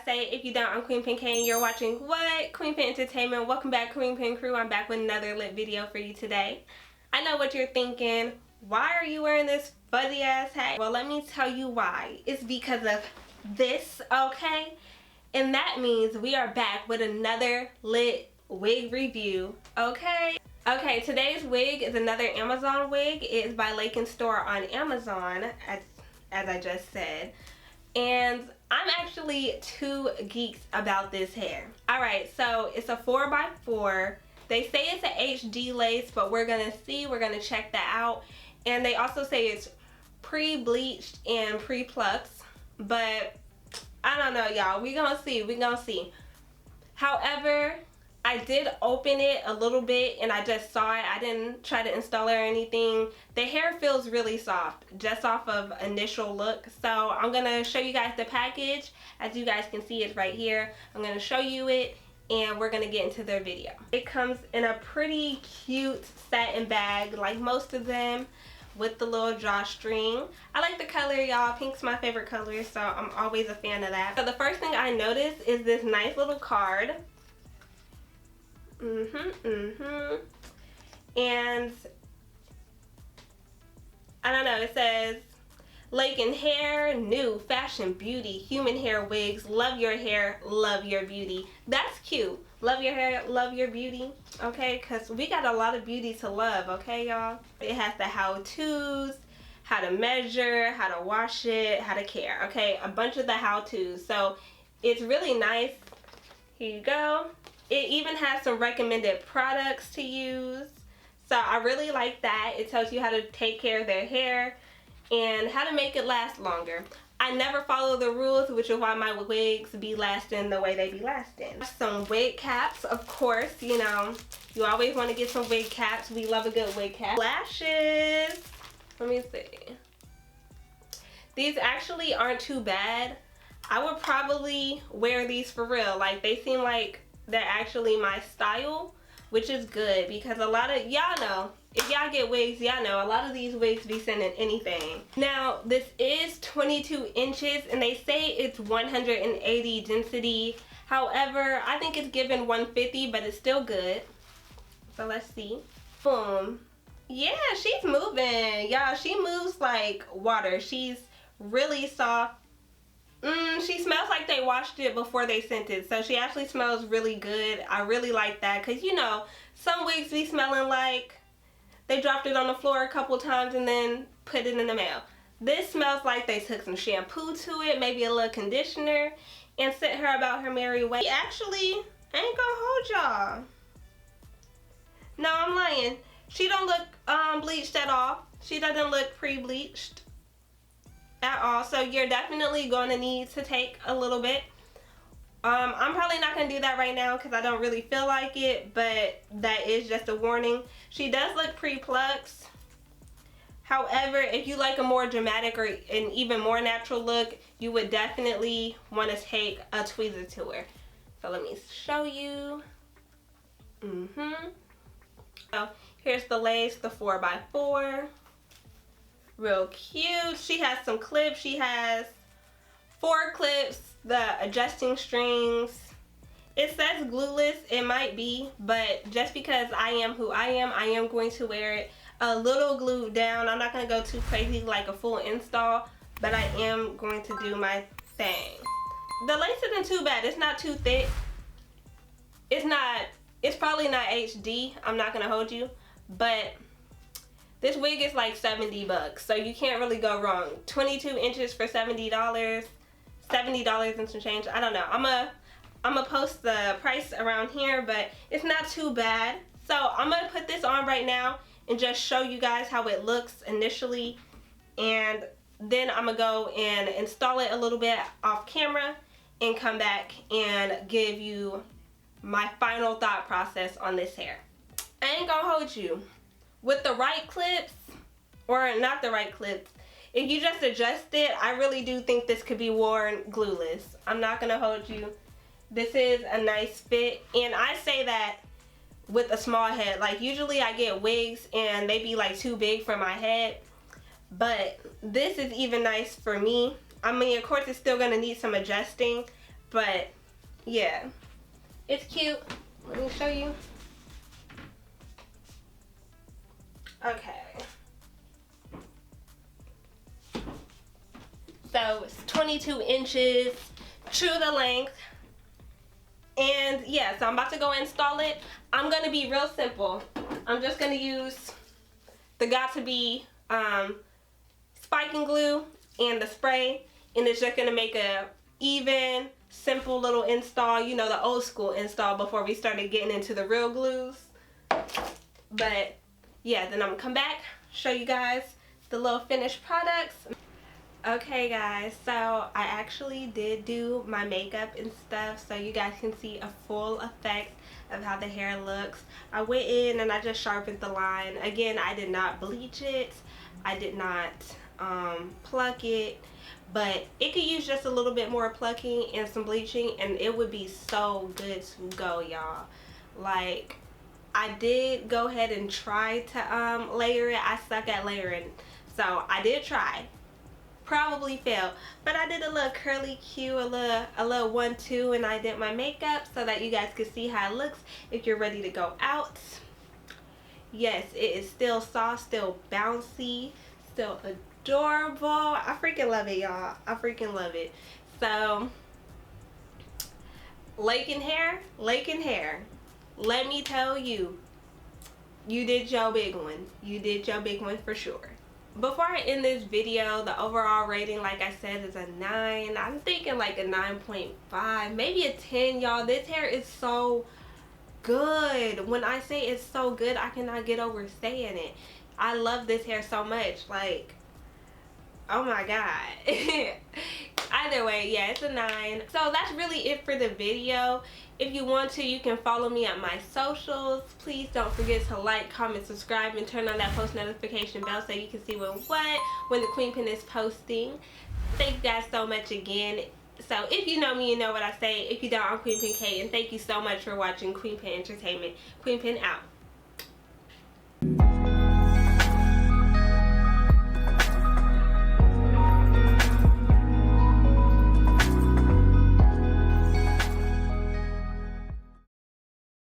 say. If you don't, I'm Kweenpin and you're watching what? Kweenpin Entertainment. Welcome back, Kweenpin crew. I'm back with another lit video for you today. I know what you're thinking. Why are you wearing this fuzzy ass hat? Well, let me tell you why. It's because of this, okay? And that means we are back with another lit wig review, okay? Okay, today's wig is another Amazon wig. It is by Lakin store on Amazon, as I just said. And I'm actually too geeked about this hair. Alright, so it's a 4x4. They say it's an HD lace, but we're gonna see. We're gonna check that out. And they also say it's pre-bleached and pre-plucked. But I don't know, y'all. We gonna see. We gonna see. However, I did open it a little bit and I just saw it. I didn't try to install it or anything. The hair feels really soft just off of initial look. So I'm going to show you guys the package. As you guys can see, it's right here. I'm going to show you it and we're going to get into their video. It comes in a pretty cute satin bag like most of them, with the little drawstring. I like the color, y'all. Pink's my favorite color, so I'm always a fan of that. So the first thing I noticed is this nice little card. And I don't know, it says Lakin hair, new fashion beauty, human hair wigs, love your hair, love your beauty. That's cute. Love your hair, love your beauty. Okay, because we got a lot of beauty to love, okay, y'all? It has the how-tos, how to measure, how to wash it, how to care, okay? A bunch of the how-tos. So it's really nice. Here you go. It even has some recommended products to use. So I really like that. It tells you how to take care of their hair and how to make it last longer. I never follow the rules, which is why my wigs be lasting the way they be lasting. Some wig caps, of course. You know, you always want to get some wig caps. We love a good wig cap. Lashes. Let me see. These actually aren't too bad. I would probably wear these for real. Like, they seem like they're actually my style, which is good because a lot of y'all know, if y'all get wigs, y'all know a lot of these wigs be sending anything. Now this is 22 inches and they say it's 180 density. However, I think it's given 150, but it's still good. So let's see. Boom. Yeah, she's moving, y'all. She moves like water. She's really soft. She smells like they washed it before they sent it. So she actually smells really good. I really like that because, you know, some wigs be smelling like they dropped it on the floor a couple times and then put it in the mail. This smells like they took some shampoo to it, maybe a little conditioner, and sent her about her merry way. Actually, I ain't gonna hold y'all. No, I'm lying. She don't look bleached at all. She doesn't look pre-bleached at all, so you're definitely going to need to take a little bit. I'm probably not going to do that right now because I don't really feel like it, but that is just a warning. She does look pre-plucked. However, if you like a more dramatic or an even more natural look, you would definitely want to take a tweezer to her. So let me show you. So here's the lace, the 4x4. Real cute. She has some clips. She has 4 clips, the adjusting strings. It says glueless. It might be, but just because I am who I am going to wear it a little glued down. I'm not going to go too crazy like a full install, but I am going to do my thing. The lace isn't too bad. It's not too thick. It's probably not HD. I'm not going to hold you, but this wig is like 70 bucks, so you can't really go wrong. 22 inches for $70, $70 and some change. I don't know. I'm gonna post the price around here, but it's not too bad. So I'm gonna put this on right now and just show you guys how it looks initially, and then I'm gonna go and install it a little bit off camera and come back and give you my final thought process on this hair. I ain't gonna hold you. With the right clips, or not the right clips, if you just adjust it, I really do think this could be worn glueless. I'm not gonna hold you. This is a nice fit, and I say that with a small head. Like, usually I get wigs and they be like too big for my head, but this is even nice for me. I mean, of course it's still gonna need some adjusting, But yeah, it's cute. Let me show you. Okay. So it's 22 inches, true to length. And yeah, so I'm about to go install it. I'm gonna be real simple. I'm just gonna use the Got2b spiking glue and the spray, and it's just gonna make a even, simple little install, you know, the old school install before we started getting into the real glues. But yeah, then I'm gonna come back, show you guys the little finished products. Okay guys, so I actually did do my makeup and stuff so you guys can see a full effect of how the hair looks. I went in and I just sharpened the line. Again, I did not bleach it. I did not pluck it, but it could use just a little bit more plucking and some bleaching and it would be so good to go, y'all. Like, I did go ahead and try to layer it. I suck at layering, so I did try. Probably failed, but I did a little curly Q, a little 1-2, and I did my makeup so that you guys could see how it looks if you're ready to go out. Yes, it is still soft, still bouncy, still adorable. I freaking love it, y'all. I freaking love it. So, Lakin hair, let me tell you, you did your big one. You did your big one for sure. Before I end this video, the overall rating, like I said, is a 9. I'm thinking like a 9.5, maybe a 10, y'all. This hair is so good. When I say it's so good, I cannot get over saying it. I love this hair so much. Like, oh my god. Either way, yeah, it's a 9. So that's really it for the video. If you want to, you can follow me at my socials. Please don't forget to like, comment, subscribe, and turn on that post notification bell so you can see when the Kweenpin is posting. Thank you guys so much again. So if you know me, you know what I say. If you don't, I'm Kweenpin K, and thank you so much for watching Kweenpin Entertainment. Kweenpin out.